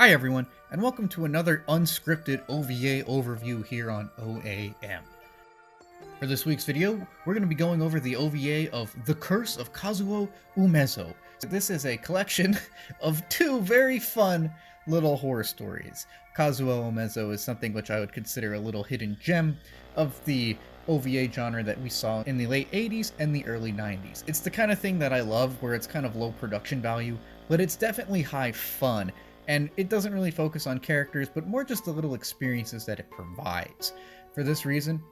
Hi everyone, and welcome to another unscripted OVA overview here on OAM. For this week's video, we're going to be going over the OVA of The Curse of Kazuo Umezo. This is a collection of two very fun little horror stories. Kazuo Umezo is something which I would consider a little hidden gem of the OVA genre that we saw in the late 80s and the early 90s. It's the kind of thing that I love where it's kind of low production value, but it's definitely high fun. And it doesn't really focus on characters, but more just the little experiences that it provides. For this reason,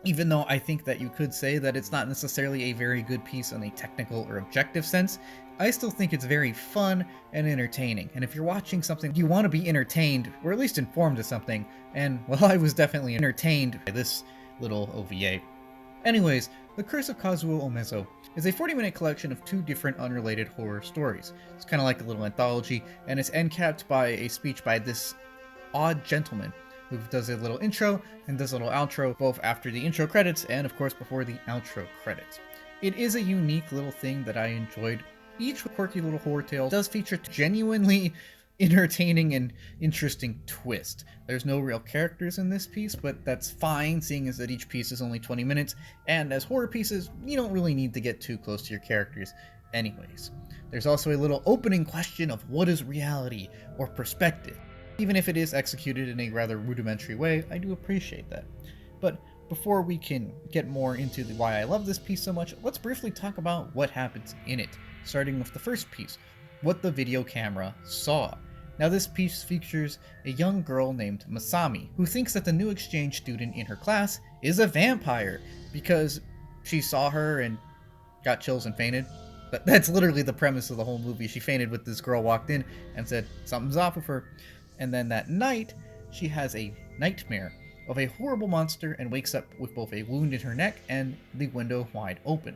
even though I think that you could say that it's not necessarily a very good piece in a technical or objective sense, I still think it's very fun and entertaining. And if you're watching something, you want to be entertained, or at least informed of something, and well, I was definitely entertained by this little OVA. Anyways, The Curse of Kazuo Umezo is a 40-minute collection of two different unrelated horror stories. It's kind of like a little anthology, and it's end capped by a speech by this odd gentleman who does a little intro and does a little outro, both after the intro credits and, of course, before the outro credits. It is a unique little thing that I enjoyed. Each quirky little horror tale does feature genuinely entertaining and interesting twist. There's no real characters in this piece, but that's fine, seeing as that each piece is only 20 minutes, and as horror pieces, you don't really need to get too close to your characters anyways. There's also a little opening question of what is reality or perspective. Even if it is executed in a rather rudimentary way, I do appreciate that. But before we can get more into why I love this piece so much, let's briefly talk about what happens in it, starting with the first piece, what the video camera saw. Now this piece features a young girl named Masami, who thinks that the new exchange student in her class is a vampire because she saw her and got chills and fainted. But that's literally the premise of the whole movie. She fainted when this girl walked in and said something's off with her. And then that night, she has a nightmare of a horrible monster and wakes up with both a wound in her neck and the window wide open.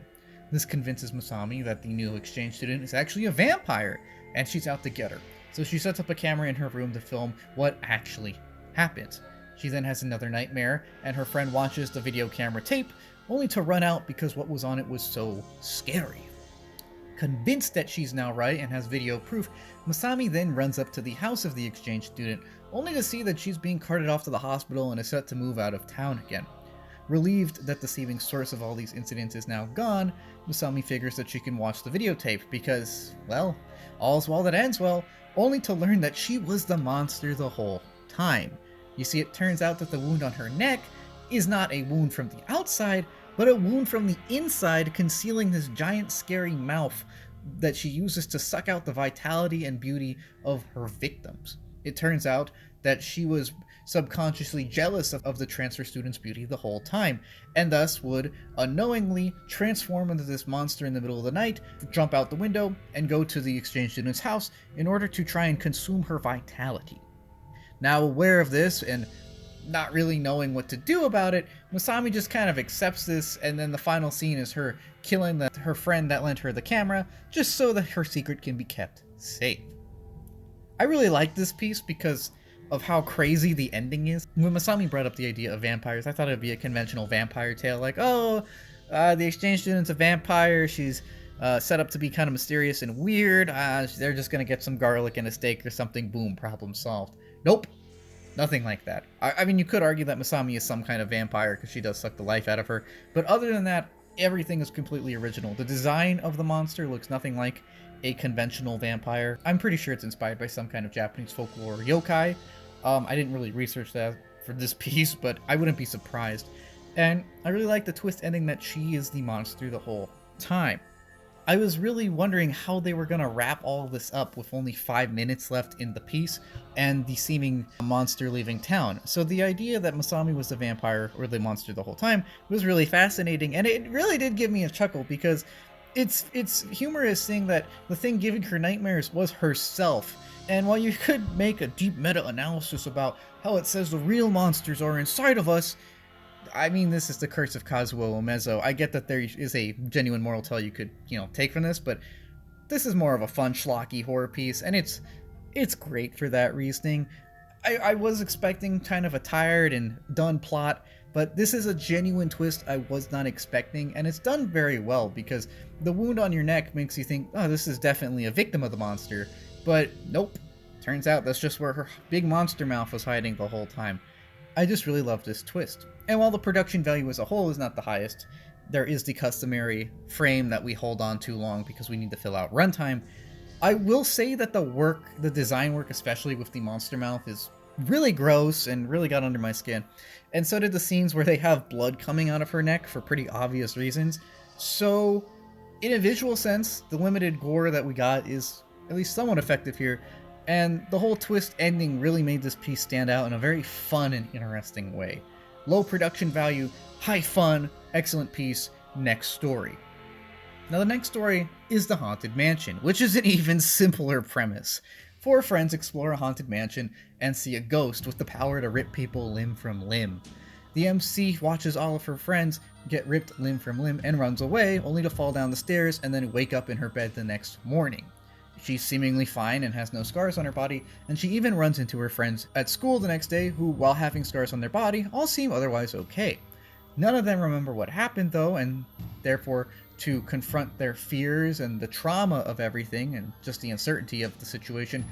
This convinces Masami that the new exchange student is actually a vampire, and she's out to get her. So she sets up a camera in her room to film what actually happens. She then has another nightmare, and her friend watches the video camera tape, only to run out because what was on it was so scary. Convinced that she's now right and has video proof, Masami then runs up to the house of the exchange student, only to see that she's being carted off to the hospital and is set to move out of town again. Relieved that the seeming source of all these incidents is now gone, Masami figures that she can watch the videotape because, well, all's well that ends well, only to learn that she was the monster the whole time. You see, it turns out that the wound on her neck is not a wound from the outside, but a wound from the inside, concealing this giant scary mouth that she uses to suck out the vitality and beauty of her victims. It turns out that she was subconsciously jealous of the transfer student's beauty the whole time, and thus would unknowingly transform into this monster in the middle of the night, jump out the window, and go to the exchange student's house in order to try and consume her vitality. Now, aware of this and not really knowing what to do about it, Masami just kind of accepts this, and then the final scene is her killing her friend that lent her the camera, just so that her secret can be kept safe. I really like this piece because of how crazy the ending is. When Masami brought up the idea of vampires, I thought it would be a conventional vampire tale, like, the exchange student's a vampire, she's set up to be kind of mysterious and weird, they're just gonna get some garlic and a steak or something, boom, problem solved. Nope. Nothing like that. I mean, you could argue that Masami is some kind of vampire because she does suck the life out of her, but other than that, everything is completely original. The design of the monster looks nothing like a conventional vampire. I'm pretty sure it's inspired by some kind of Japanese folklore yokai. I didn't really research that for this piece, but I wouldn't be surprised. And I really like the twist ending that she is the monster the whole time. I was really wondering how they were going to wrap all this up with only 5 minutes left in the piece and the seeming monster leaving town. So the idea that Masami was the vampire or the monster the whole time was really fascinating, and it really did give me a chuckle because it's humorous seeing that the thing giving her nightmares was herself. And while you could make a deep meta-analysis about how it says the real monsters are inside of us, I mean, this is the Curse of Kazuo Umezo. I get that there is a genuine moral tale you could, take from this, but this is more of a fun, schlocky horror piece, and it's great for that reasoning. I was expecting kind of a tired and done plot, but this is a genuine twist I was not expecting, and it's done very well because the wound on your neck makes you think, oh, this is definitely a victim of the monster, but nope. Turns out that's just where her big monster mouth was hiding the whole time. I just really love this twist. And while the production value as a whole is not the highest, there is the customary frame that we hold on too long because we need to fill out runtime. I will say that the design work, especially with the monster mouth, is really gross and really got under my skin. And so did the scenes where they have blood coming out of her neck for pretty obvious reasons. So, in a visual sense, the limited gore that we got is at least somewhat effective here, and the whole twist ending really made this piece stand out in a very fun and interesting way. Low production value, high fun, excellent piece, next story. Now the next story is The Haunted Mansion, which is an even simpler premise. Four friends explore a haunted mansion and see a ghost with the power to rip people limb from limb. The MC watches all of her friends get ripped limb from limb and runs away, only to fall down the stairs and then wake up in her bed the next morning. She's seemingly fine and has no scars on her body, and she even runs into her friends at school the next day who, while having scars on their body, all seem otherwise okay. None of them remember what happened though, and therefore, to confront their fears and the trauma of everything and just the uncertainty of the situation,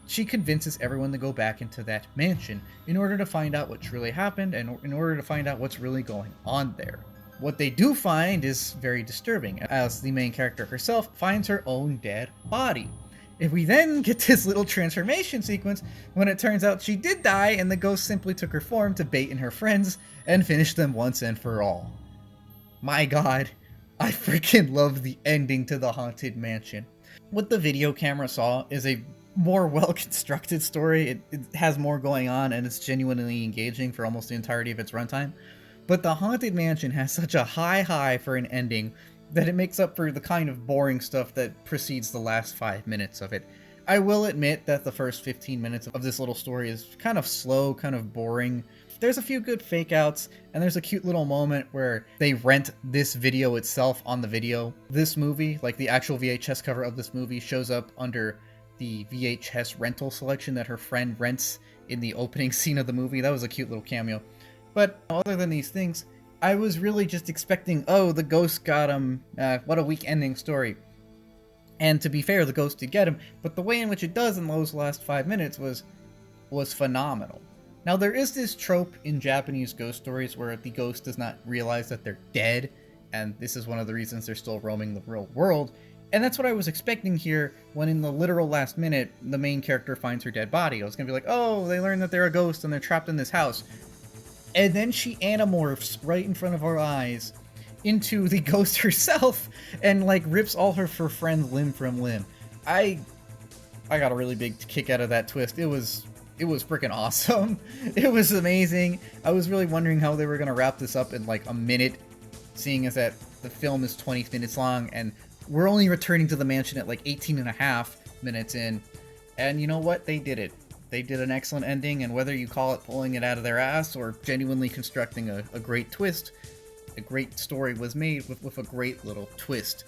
she convinces everyone to go back into that mansion in order to find out what's really happened and in order to find out what's really going on there. What they do find is very disturbing, as the main character herself finds her own dead body. If we then get this little transformation sequence when it turns out she did die and the ghost simply took her form to bait in her friends and finish them once and for all. My god, I freaking love the ending to The Haunted Mansion. What the video camera saw is a more well-constructed story. It has more going on and it's genuinely engaging for almost the entirety of its runtime. But The Haunted Mansion has such a high for an ending that it makes up for the kind of boring stuff that precedes the last 5 minutes of it. I will admit that the first 15 minutes of this little story is kind of slow, kind of boring. There's a few good fake outs, and there's a cute little moment where they rent this video itself on the video. This movie, like the actual VHS cover of this movie, shows up under the VHS rental selection that her friend rents in the opening scene of the movie. That was a cute little cameo. But other than these things, I was really just expecting, oh, the ghost got him, what a weak ending story. And to be fair, the ghost did get him, but the way in which it does in those last 5 minutes was phenomenal. Now, there is this trope in Japanese ghost stories where the ghost does not realize that they're dead, and this is one of the reasons they're still roaming the real world. And that's what I was expecting here when in the literal last minute, the main character finds her dead body. I was gonna be like, oh, they learned that they're a ghost and they're trapped in this house. And then she animorphs right in front of our eyes into the ghost herself and like rips all her friends limb from limb. I got a really big kick out of that twist. It was freaking awesome. It was amazing. I was really wondering how they were gonna wrap this up in like a minute, seeing as that the film is 20 minutes long and we're only returning to the mansion at like 18 and a half minutes in. And you know what? They did it. They did an excellent ending, and whether you call it pulling it out of their ass or genuinely constructing a great twist, a great story was made with a great little twist.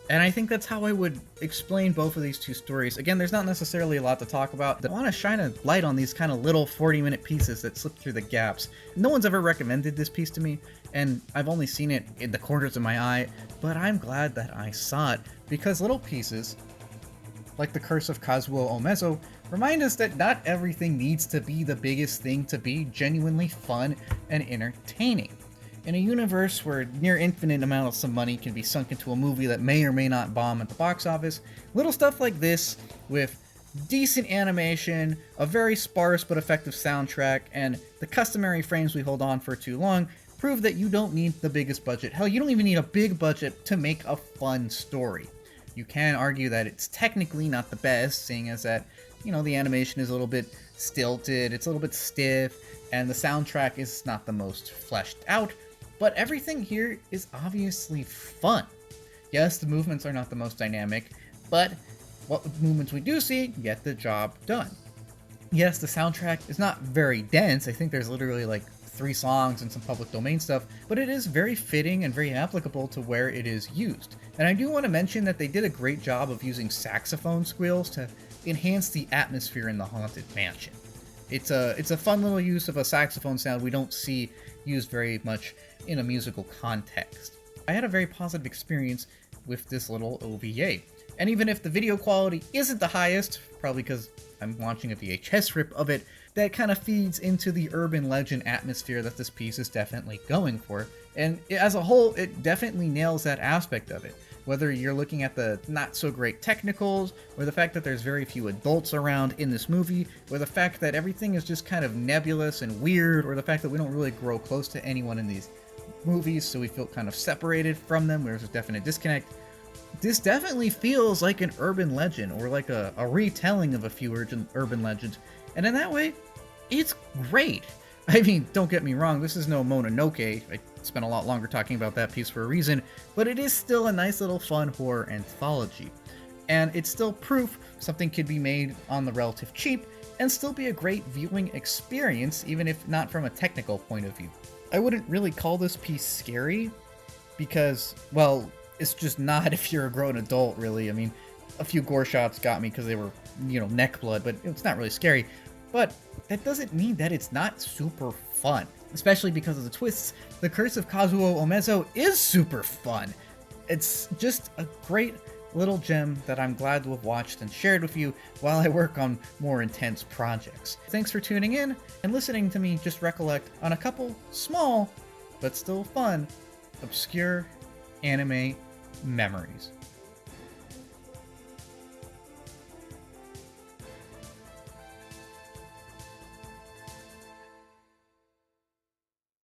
And I think that's how I would explain both of these two stories. Again, there's not necessarily a lot to talk about. I want to shine a light on these kind of little 40-minute pieces that slip through the gaps. No one's ever recommended this piece to me, and I've only seen it in the corners of my eye, but I'm glad that I saw it, because little pieces, like the Curse of Kazuo Umezo, remind us that not everything needs to be the biggest thing to be genuinely fun and entertaining. In a universe where near infinite amounts of money can be sunk into a movie that may or may not bomb at the box office, little stuff like this, with decent animation, a very sparse but effective soundtrack, and the customary frames we hold on for too long, prove that you don't need the biggest budget. Hell, you don't even need a big budget to make a fun story. You can argue that it's technically not the best, seeing as that, you know, the animation is a little bit stilted, it's a little bit stiff, and the soundtrack is not the most fleshed out, but everything here is obviously fun. Yes, the movements are not the most dynamic, but what movements we do see get the job done. Yes, the soundtrack is not very dense. I think there's literally like 3 songs and some public domain stuff, but it is very fitting and very applicable to where it is used. And I do want to mention that they did a great job of using saxophone squeals to enhance the atmosphere in the Haunted Mansion. It's a fun little use of a saxophone sound we don't see used very much in a musical context. I had a very positive experience with this little OVA. And even if the video quality isn't the highest, probably because I'm watching a VHS rip of it, that kind of feeds into the urban legend atmosphere that this piece is definitely going for. And as a whole, it definitely nails that aspect of it. Whether you're looking at the not so great technicals, or the fact that there's very few adults around in this movie, or the fact that everything is just kind of nebulous and weird, or the fact that we don't really grow close to anyone in these movies, so we feel kind of separated from them, there's a definite disconnect. This definitely feels like an urban legend, or like a retelling of a few urban legends, and in that way, it's great. I mean, don't get me wrong, this is no Mononoke. I spent a lot longer talking about that piece for a reason, but it is still a nice little fun horror anthology. And it's still proof something could be made on the relative cheap and still be a great viewing experience, even if not from a technical point of view. I wouldn't really call this piece scary, because, well, it's just not if you're a grown adult, really. I mean, a few gore shots got me because they were, neck blood, but it's not really scary. But that doesn't mean that it's not super fun, especially because of the twists. The Curse of Kazuo Umezo is super fun. It's just a great little gem that I'm glad to have watched and shared with you while I work on more intense projects. Thanks for tuning in and listening to me just recollect on a couple small, but still fun, obscure anime memories.